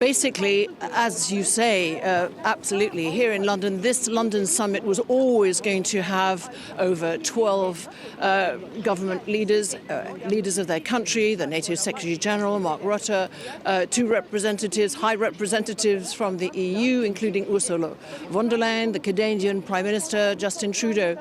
Basically, as you say, absolutely, here in London, this London summit was always going to have over 12 government leaders, leaders of their country, the NATO Secretary General, Mark Rutte, two representatives, high representatives from the EU, including Ursula von der Leyen, the Canadian Prime Minister, Justin Trudeau.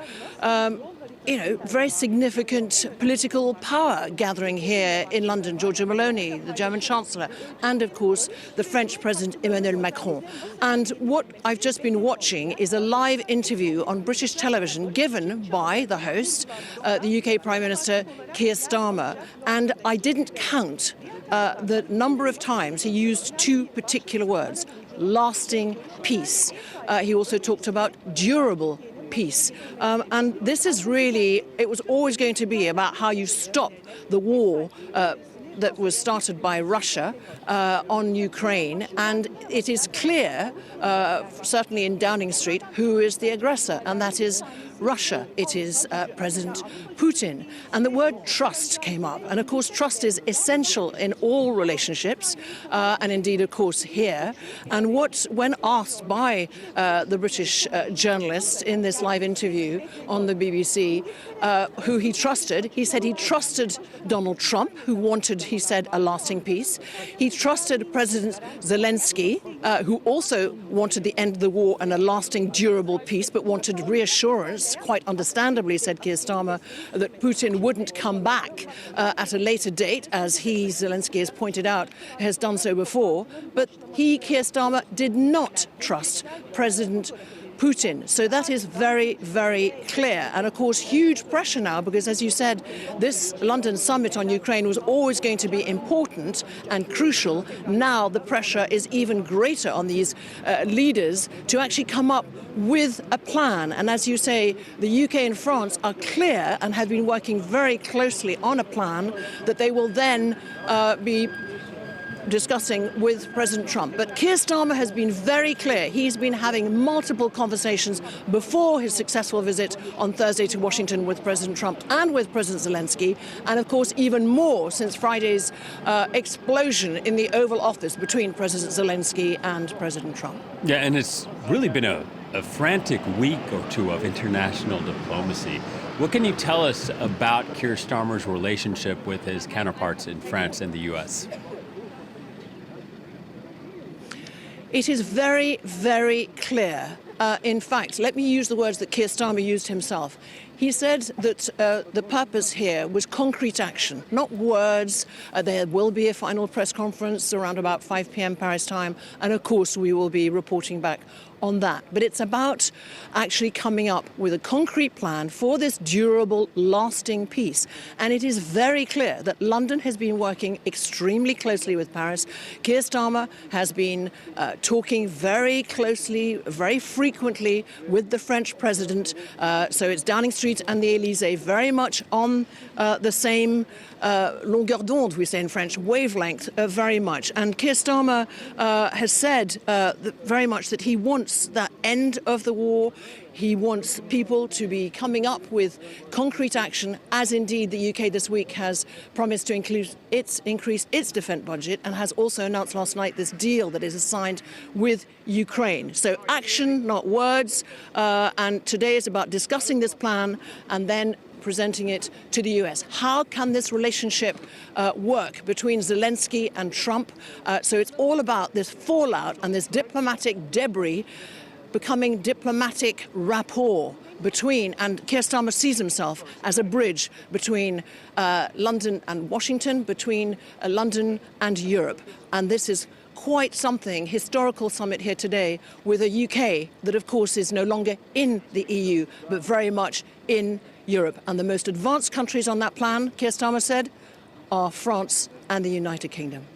Very significant political power gathering here in London. Giorgia Meloni, the German Chancellor, and of course the French President Emmanuel Macron. And what I've just been watching is a live interview on British television given by the host, the UK Prime Minister Keir Starmer. And I didn't count the number of times he used two particular words: lasting peace. He also talked about durable peace. And this is really, it was always going to be about how you stop the war that was started by Russia on Ukraine. And it is clear, certainly in Downing Street, who is the aggressor, and that is Russia. It is President Putin. And the word trust came up. And of course, trust is essential in all relationships, and indeed, of course, here. And when asked by the British journalist in this live interview on the BBC who he trusted, he said he trusted Donald Trump, who wanted, he said, a lasting peace. He trusted President Zelensky, who also wanted the end of the war and a lasting, durable peace, but wanted reassurance, quite understandably, said Keir Starmer, that Putin wouldn't come back at a later date, as Zelensky has pointed out, has done so before. But he, Keir Starmer, did not trust President Putin. So that is very, very clear. And of course, huge pressure now, because as you said, this London summit on Ukraine was always going to be important and crucial. Now the pressure is even greater on these leaders to actually come up with a plan. And as you say, the UK and France are clear and have been working very closely on a plan that they will then be discussing with President Trump. But Keir Starmer has been very clear. He's been having multiple conversations before his successful visit on Thursday to Washington with President Trump and with President Zelensky, and of course even more since Friday's explosion in the Oval Office between President Zelensky and President Trump. Yeah, and it's really been a frantic week or two of international diplomacy. What can you tell us about Keir Starmer's relationship with his counterparts in France and the U.S.? It is very, very clear. In fact, let me use the words that Keir Starmer used himself. He said that the purpose here was concrete action, not words. There will be a final press conference around about 5 p.m. Paris time, and of course we will be reporting back on that. But it's about actually coming up with a concrete plan for this durable, lasting peace. And it is very clear that London has been working extremely closely with Paris. Keir Starmer has been talking very closely, very frequently with the French president. So it's Downing Street and the Élysée very much on the same longueur d'onde, we say in French, wavelength, very much. And Keir Starmer has said very much that he wants that end of the war. He wants people to be coming up with concrete action, as indeed the UK this week has promised to increase its defence budget, and has also announced last night this deal that is signed with Ukraine. So action, not words. And today is about discussing this plan and then presenting it to the US. How can this relationship work between Zelensky and Trump? So it's all about this fallout and this diplomatic debris becoming diplomatic rapport between, and Keir Starmer sees himself as a bridge between London and Washington, between London and Europe. And this is quite something, historical summit here today with a UK that of course is no longer in the EU, but very much in Europe. And the most advanced countries on that plan, Keir Starmer said, are France and the United Kingdom.